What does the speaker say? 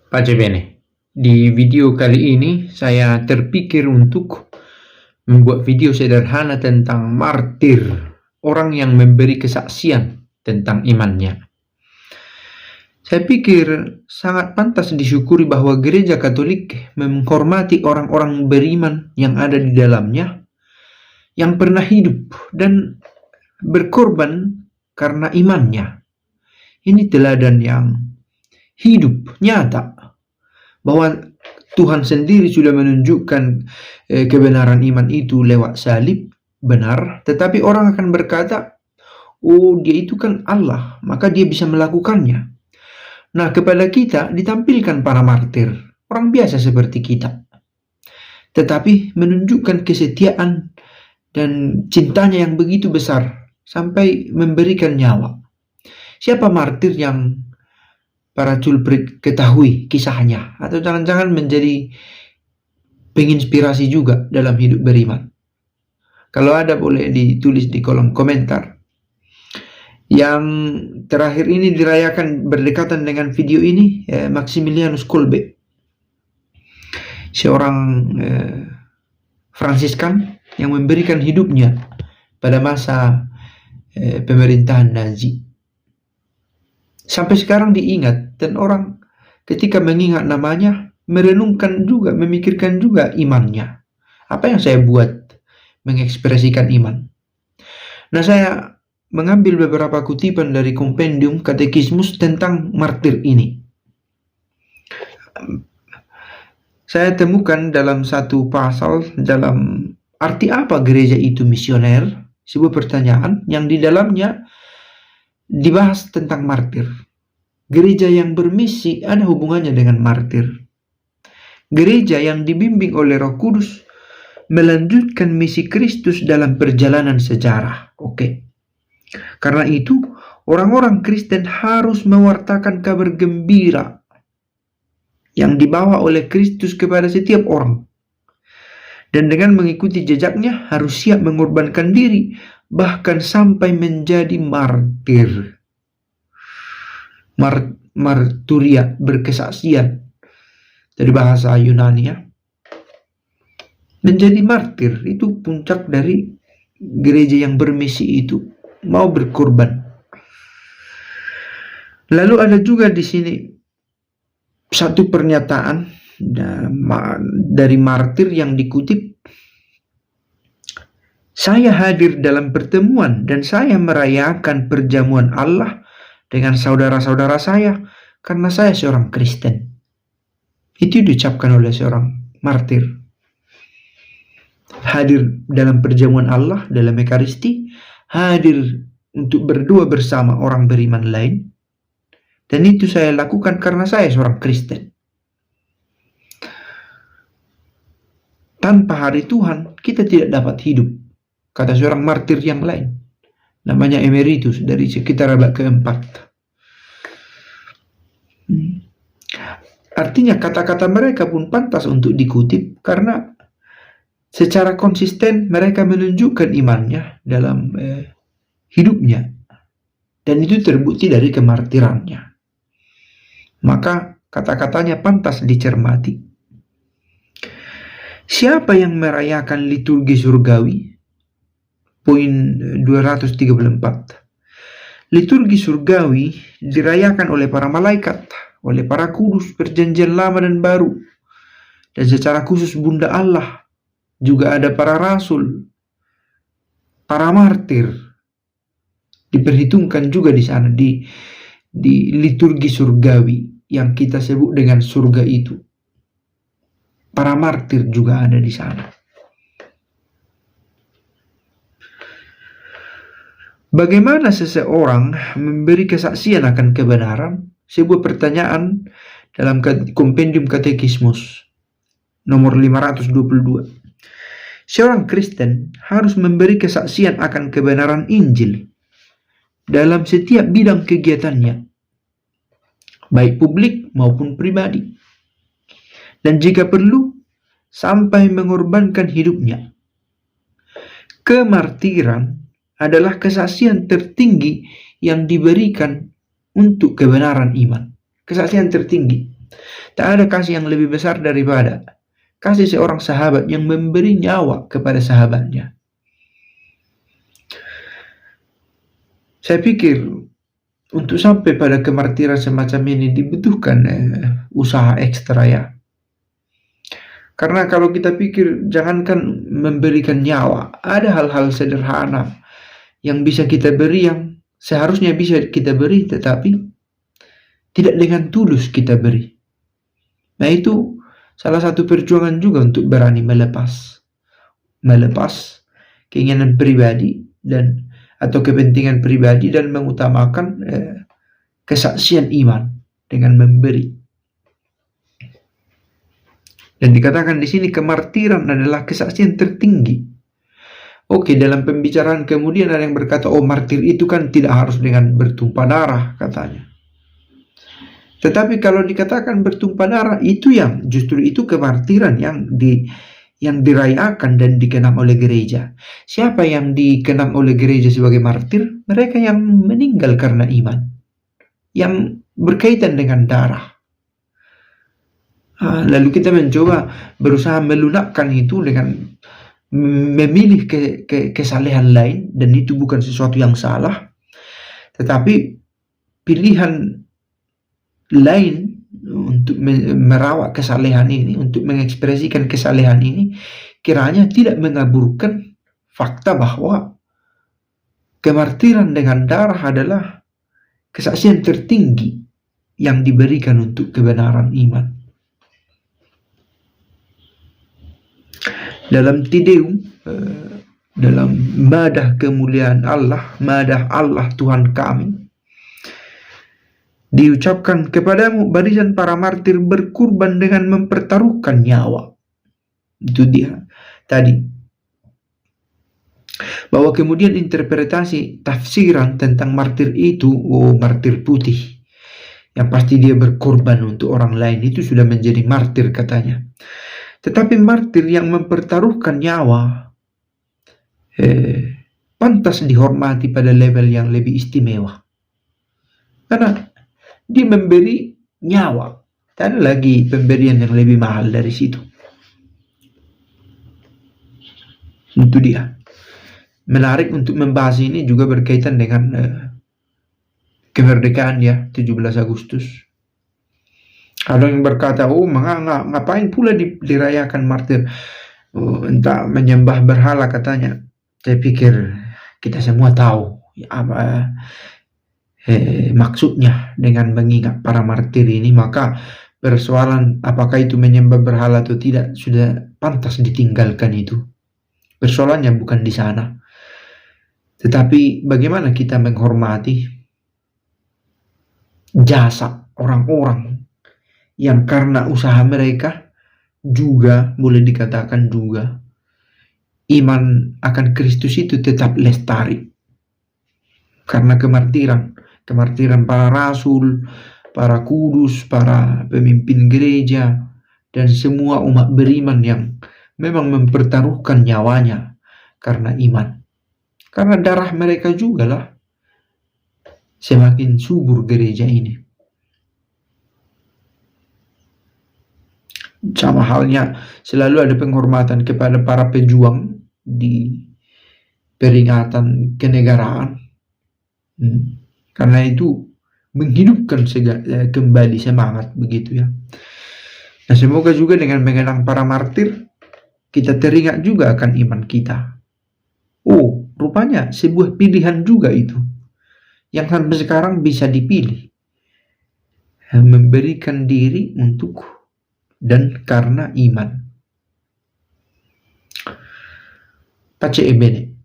Pace bene, di video kali ini saya terpikir untuk membuat video sederhana tentang martir, orang yang memberi kesaksian tentang imannya. Saya pikir sangat pantas disyukuri bahwa gereja Katolik menghormati orang-orang beriman yang ada di dalamnya, yang pernah hidup dan berkorban karena imannya. Ini teladan yang hidup, nyata, bahwa Tuhan sendiri sudah menunjukkan kebenaran iman itu lewat salib, benar, tetapi orang akan berkata, oh dia itu kan Allah, maka dia bisa melakukannya. Nah, kepada kita ditampilkan para martir, orang biasa seperti kita, tetapi menunjukkan kesetiaan dan cintanya yang begitu besar sampai memberikan nyawa. Siapa martir yang para culprit ketahui kisahnya, atau jangan-jangan menjadi penginspirasi juga dalam hidup beriman? Kalau ada boleh ditulis di kolom komentar. Yang terakhir ini dirayakan berdekatan dengan video ini, Maximilianus Kolbe, seorang Fransiskan yang memberikan hidupnya pada masa pemerintahan Nazi. Sampai sekarang diingat, dan orang ketika mengingat namanya merenungkan juga, memikirkan juga imannya. Apa yang saya buat mengekspresikan iman? Nah, saya mengambil beberapa kutipan dari kompendium katekismus tentang martir ini. Saya temukan dalam satu pasal dalam arti apa gereja itu misioner, sebuah pertanyaan yang di dalamnya dibahas tentang martir. Gereja yang bermisi ada hubungannya dengan martir. Gereja yang dibimbing oleh Roh Kudus melanjutkan misi Kristus dalam perjalanan sejarah. Oke. Karena itu, orang-orang Kristen harus mewartakan kabar gembira yang dibawa oleh Kristus kepada setiap orang. Dan dengan mengikuti jejaknya harus siap mengorbankan diri, bahkan sampai menjadi martir. Marturia, berkesaksian, dari bahasa Yunani ya. Menjadi martir itu puncak dari gereja yang bermisi itu, mau berkorban. Lalu ada juga di sini satu pernyataan dari martir yang dikutip, saya hadir dalam pertemuan dan saya merayakan perjamuan Allah dengan saudara-saudara saya karena saya seorang Kristen. Itu diucapkan oleh seorang martir. Hadir dalam perjamuan Allah, dalam Ekaristi, hadir untuk berdoa bersama orang beriman lain, dan itu saya lakukan karena saya seorang Kristen. Tanpa hari Tuhan, kita tidak dapat hidup, kata seorang martir yang lain, namanya Emeritus, dari sekitar abad keempat. Artinya kata-kata mereka pun pantas untuk dikutip karena secara konsisten mereka menunjukkan imannya dalam hidupnya, dan itu terbukti dari kemartirannya. Maka kata-katanya pantas dicermati. Siapa yang merayakan liturgi surgawi? Poin 234. Liturgi surgawi dirayakan oleh para malaikat, oleh para kudus perjanjian lama dan baru, dan secara khusus Bunda Allah. Juga ada para rasul, para martir, diperhitungkan juga di sana di liturgi surgawi yang kita sebut dengan surga itu. Para martir juga ada di sana. Bagaimana seseorang memberi kesaksian akan kebenaran? Sebuah pertanyaan dalam kompendium katekismus nomor 522. Seorang Kristen harus memberi kesaksian akan kebenaran Injil dalam setiap bidang kegiatannya, baik publik maupun pribadi, dan jika perlu sampai mengorbankan hidupnya. Kemartiran adalah kesaksian tertinggi yang diberikan untuk kebenaran iman. Kesaksian tertinggi. Tak ada kasih yang lebih besar daripada kasih seorang sahabat yang memberi nyawa kepada sahabatnya. Saya pikir untuk sampai pada kemartiran semacam ini dibutuhkan usaha ekstra ya. Karena kalau kita pikir jangankan memberikan nyawa, ada hal-hal sederhana yang bisa kita beri, yang seharusnya bisa kita beri tetapi tidak dengan tulus kita beri. Nah, itu salah satu perjuangan juga untuk berani melepas keinginan pribadi dan atau kepentingan pribadi dan mengutamakan kesaksian iman dengan memberi. Dan dikatakan di sini kemartiran adalah kesaksian tertinggi. Oke, dalam pembicaraan kemudian ada yang berkata, oh martir itu kan tidak harus dengan bertumpah darah katanya. Tetapi kalau dikatakan bertumpah darah, itu yang justru itu kemartiran yang dirayakan dan dikenang oleh gereja. Siapa yang dikenang oleh gereja sebagai martir? Mereka yang meninggal karena iman, yang berkaitan dengan darah. Lalu kita mencoba berusaha melunakkan itu dengan memilih kesalehan lain, dan itu bukan sesuatu yang salah, tetapi pilihan lain untuk merawat kesalehan ini, untuk mengekspresikan kesalehan ini, kiranya tidak mengaburkan fakta bahwa kemartiran dengan darah adalah kesaksian tertinggi yang diberikan untuk kebenaran iman. Dalam Tideum, dalam madah kemuliaan Allah, madah Allah Tuhan kami, diucapkan kepadamu barisan para martir berkurban dengan mempertaruhkan nyawa. Itu dia tadi. Bahwa kemudian interpretasi tafsiran tentang martir itu, martir putih, yang pasti dia berkorban untuk orang lain, itu sudah menjadi martir katanya. Tetapi martir yang mempertaruhkan nyawa pantas dihormati pada level yang lebih istimewa, karena dia memberi nyawa. Tak ada lagi pemberian yang lebih mahal dari situ. Itu dia. Menarik untuk membahas ini juga berkaitan dengan kemerdekaan ya, 17 Agustus. Ada yang berkata, ngapain pula dirayakan martir? Entah menyembah berhala katanya. Saya pikir kita semua tahu apa maksudnya dengan mengingat para martir ini. Maka persoalan apakah itu menyembah berhala atau tidak sudah pantas ditinggalkan itu. Persoalannya bukan di sana. Tetapi bagaimana kita menghormati jasa orang-orang yang karena usaha mereka juga boleh dikatakan juga iman akan Kristus itu tetap lestari karena kemartiran para rasul, para kudus, para pemimpin gereja, dan semua umat beriman yang memang mempertaruhkan nyawanya karena iman. Karena darah mereka juga lah semakin subur gereja ini. Sama halnya selalu ada penghormatan kepada para pejuang di peringatan kenegaraan, karena itu menghidupkan kembali semangat begitu ya. Nah, semoga juga dengan mengenang para martir kita teringat juga akan iman kita. Oh, rupanya sebuah pilihan juga itu yang sampai sekarang bisa dipilih, memberikan diri untuk dan karena iman. Pace e bene.